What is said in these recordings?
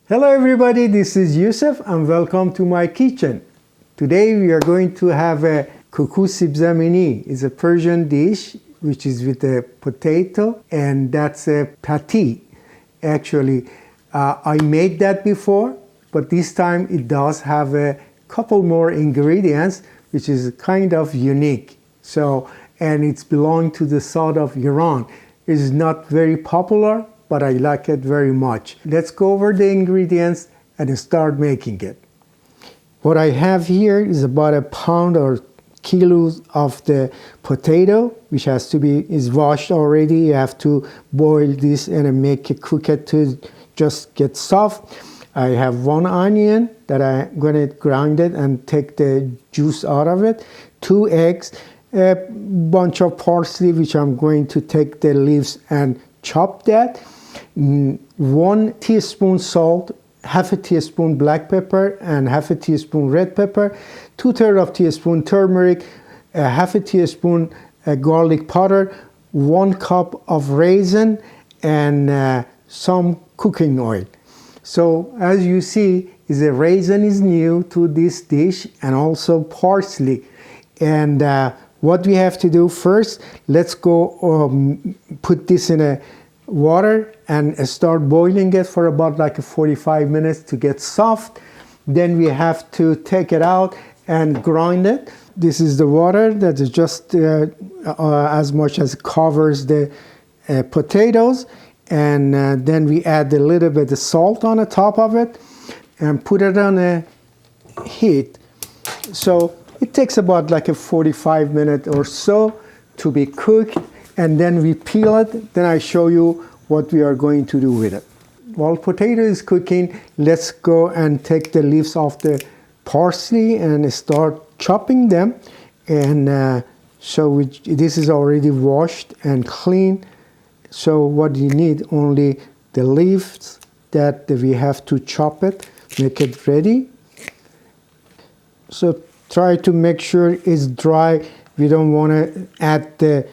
Hello everybody, this is Yousef and welcome to my kitchen. Today we are going to have a Kookoo Sibzamini. It's a Persian dish which is with a potato, and that's a patty. Actually, I made that before, but this time it does have a couple more ingredients which is kind of unique. And it's belonging to the south of Iran. It's not very popular, but I like it very much. Let's go over the ingredients and start making it. What I have here is about a pound or kilos of the potato, which is washed already. You have to boil this and cook it to just get soft. I have 1 onion that I'm gonna grind it and take the juice out of it, 2 eggs, a bunch of parsley, which I'm going to take the leaves and chop that, 1 teaspoon salt, half a teaspoon black pepper and half a teaspoon red pepper, 2/3 of teaspoon turmeric, half a teaspoon garlic powder, 1 cup of raisin, and some cooking oil. So as you see, the raisin is new to this dish, and also parsley. And what we have to do first, let's go put this in a water and start boiling it for about like 45 minutes to get soft. Then we have to take it out and grind it. This is the water that is just as much as covers the potatoes, and then we add a little bit of salt on the top of it and put it on a heat. So it takes about like 45 minutes or so to be cooked, and then we peel it. Then I show you what we are going to do with it. While potato is cooking, let's go and take the leaves off the parsley and start chopping them. And this is already washed and clean. So what you need, only the leaves that we have to chop it, make it ready. So try to make sure it's dry. We don't want to add the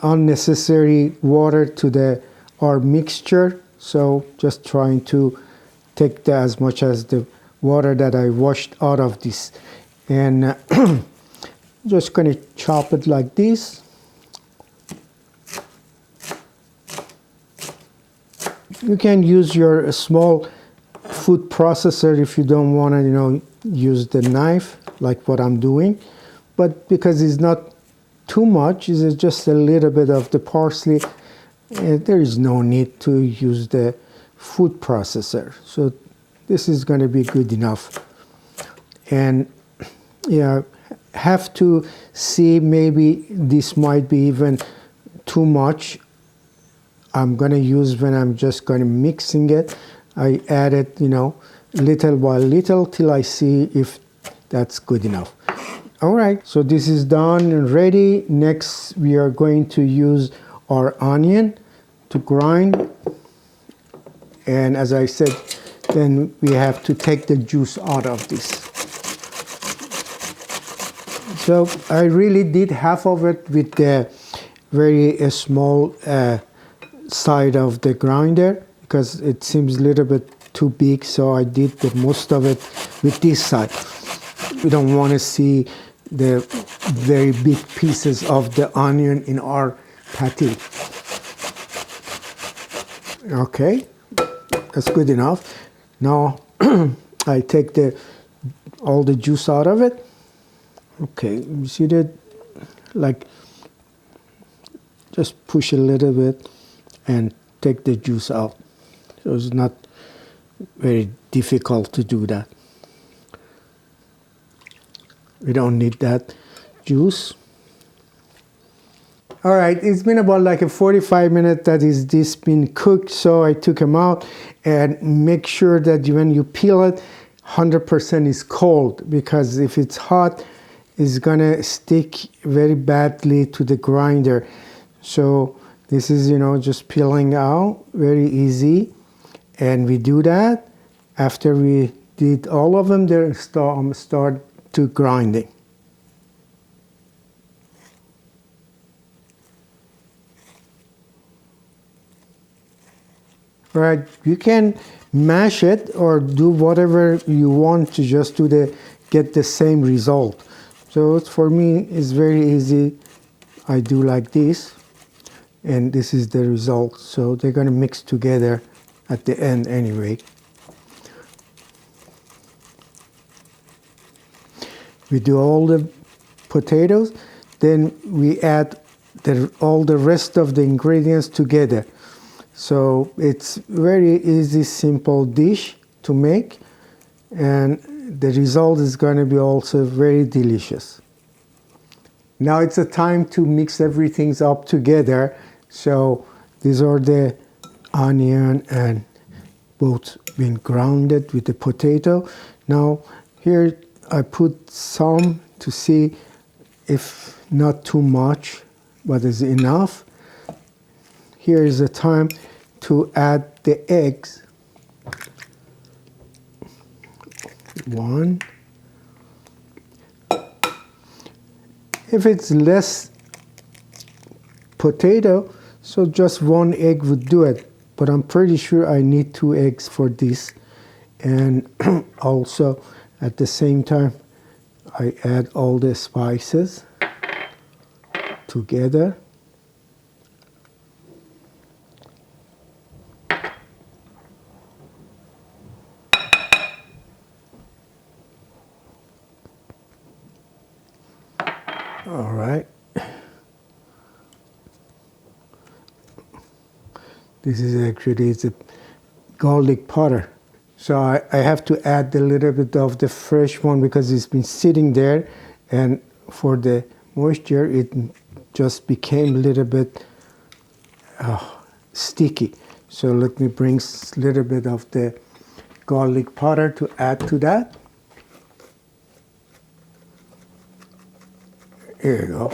unnecessary water to our mixture. So just trying to take as much as the water that I washed out of this. And just going to chop it like this. You can use your small food processor if you don't want to, use the knife like what I'm doing. But because it's not too much, it's just a little bit of the parsley, there is no need to use the food processor. So this is going to be good enough. And have to see, maybe this might be even too much. I'm going to use, when I'm just going to mixing it, I add it, little by little till I see if that's good enough. All right, so this is done and ready. Next, we are going to use our onion to grind. And as I said, then we have to take the juice out of this. So I really did half of it with the very small side of the grinder, because it seems a little bit too big, so I did the most of it with this side. We don't want to see the very big pieces of the onion in our patty. Okay, that's good enough. Now I take all the juice out of it. Okay, you see that? Like, just push a little bit and take the juice out. So it's not very difficult to do that. We don't need that juice. All right, it's been about like 45 minutes that this been cooked, so I took them out. And make sure that when you peel it, 100% is cold, because if it's hot, it's gonna stick very badly to the grinder. So this is, just peeling out, very easy. And we do that after we did all of them. Then start to grinding. Right, you can mash it or do whatever you want to just get the same result. So for me, it's very easy. I do like this, and this is the result. So they're gonna mix together at the end anyway. We do all the potatoes, then we add all the rest of the ingredients together. So it's very easy, simple dish to make, and the result is going to be also very delicious. Now it's a time to mix everything up together. So these are the onion and both been grounded with the potato. Now here I put some to see if not too much, but is enough. Here is the time to add the eggs. 1. If it's less potato, so just 1 egg would do it. But I'm pretty sure I need 2 eggs for this. And also at the same time, I add all the spices together. All right. This is actually it's a garlic powder. So I have to add a little bit of the fresh one because it's been sitting there, and for the moisture it just became a little bit sticky. So let me bring a little bit of the garlic powder to add to that. Here you go.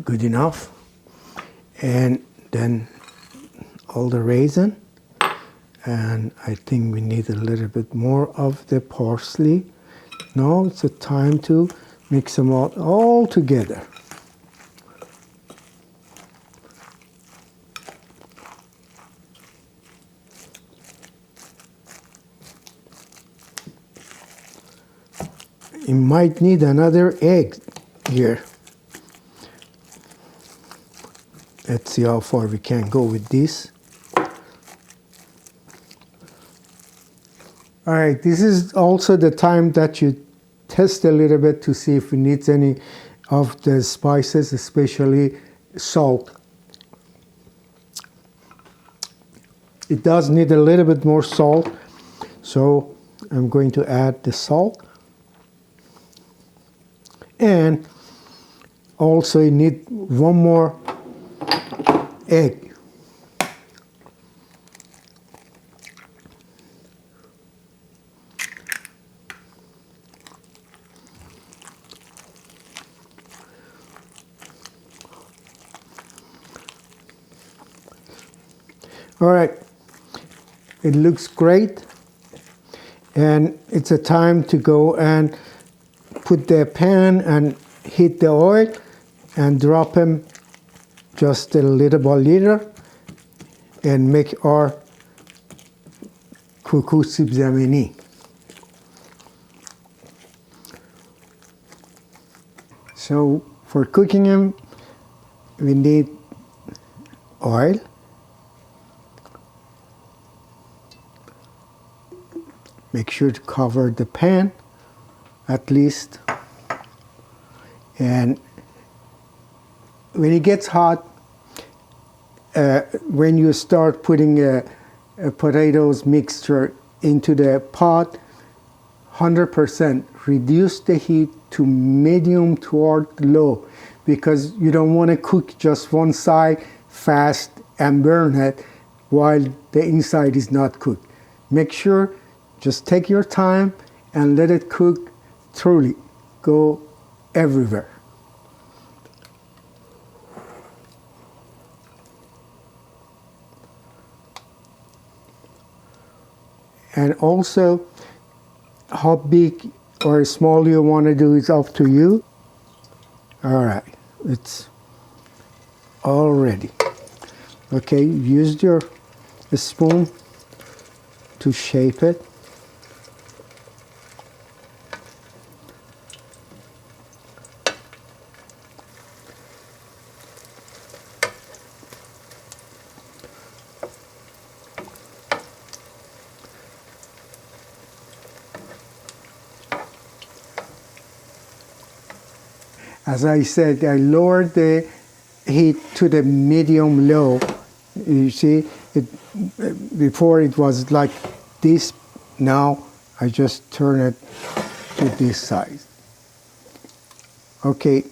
Good enough. And then all the raisin. And I think we need a little bit more of the parsley. Now it's a time to mix them all together. You might need another egg here. Let's see how far we can go with this. All right, this is also the time that you test a little bit to see if it needs any of the spices, especially salt. It does need a little bit more salt, so I'm going to add the salt. And also you need 1 more egg. All right, it looks great, and it's a time to go and put the pan and heat the oil and drop them just a little by little and make our Kookoo Sibzamini. So for cooking them, we need oil, make sure to cover the pan at least, and when it gets hot, when you start putting a potatoes mixture into the pot, 100% reduce the heat to medium toward low, because you don't want to cook just one side fast and burn it while the inside is not cooked. Make sure, just take your time and let it cook thoroughly, go everywhere. And also, how big or small you want to do is up to you. All right, it's all ready. Okay, use your a spoon to shape it. As I said, I lowered the heat to the medium low. You see, before it was like this. Now I just turn it to this side. Okay,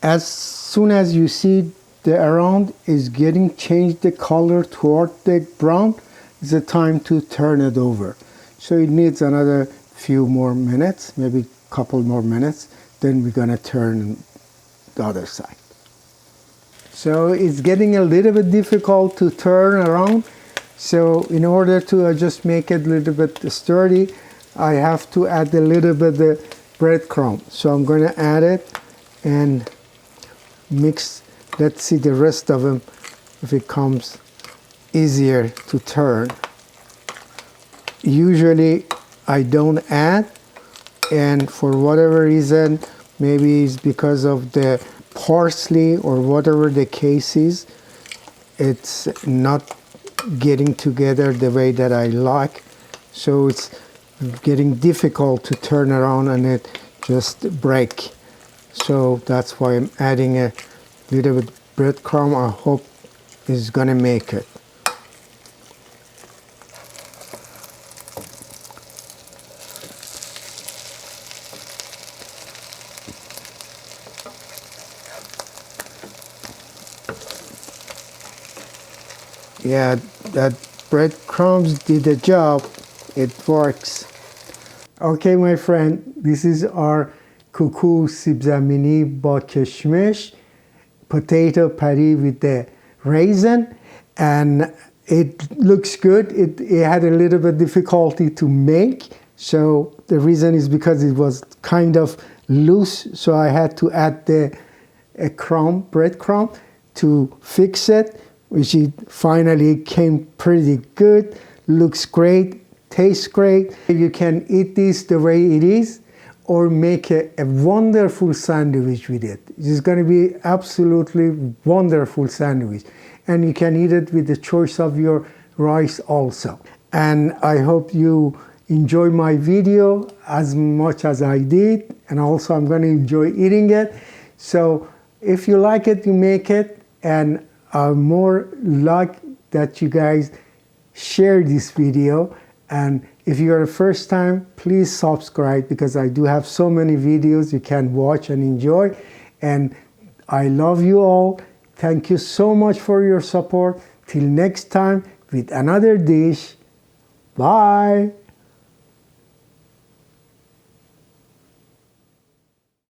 as soon as you see the around is getting changed the color toward the brown, it's the time to turn it over. So it needs another few more minutes, maybe a couple more minutes. Then we're gonna turn the other side. So it's getting a little bit difficult to turn around. So in order to just make it a little bit sturdy, I have to add a little bit of breadcrumb. So I'm gonna add it and mix. Let's see the rest of them, if it comes easier to turn. Usually I don't add, and for whatever reason, maybe it's because of the parsley or whatever the case is, it's not getting together the way that I like. So it's getting difficult to turn around and it just break. So that's why I'm adding a little bit breadcrumb. I hope it's gonna make it. Yeah, that breadcrumbs did the job. It works. Okay, my friend, this is our Kookoo Sibzamini با Keshmesh potato patty with the raisin, and it looks good. It had a little bit difficulty to make, so the reason is because it was kind of loose, so I had to add the breadcrumb to fix it, which it finally came pretty good. Looks great, tastes great. You can eat this the way it is or make a wonderful sandwich with it. It's going to be absolutely wonderful sandwich. And you can eat it with the choice of your rice also. And I hope you enjoy my video as much as I did. And also I'm going to enjoy eating it. So if you like it, you make it. And more like that you guys share this video. And if you're a first time, please subscribe, because I do have so many videos you can watch and enjoy. And I love you all. Thank you so much for your support. Till next time with another dish. Bye.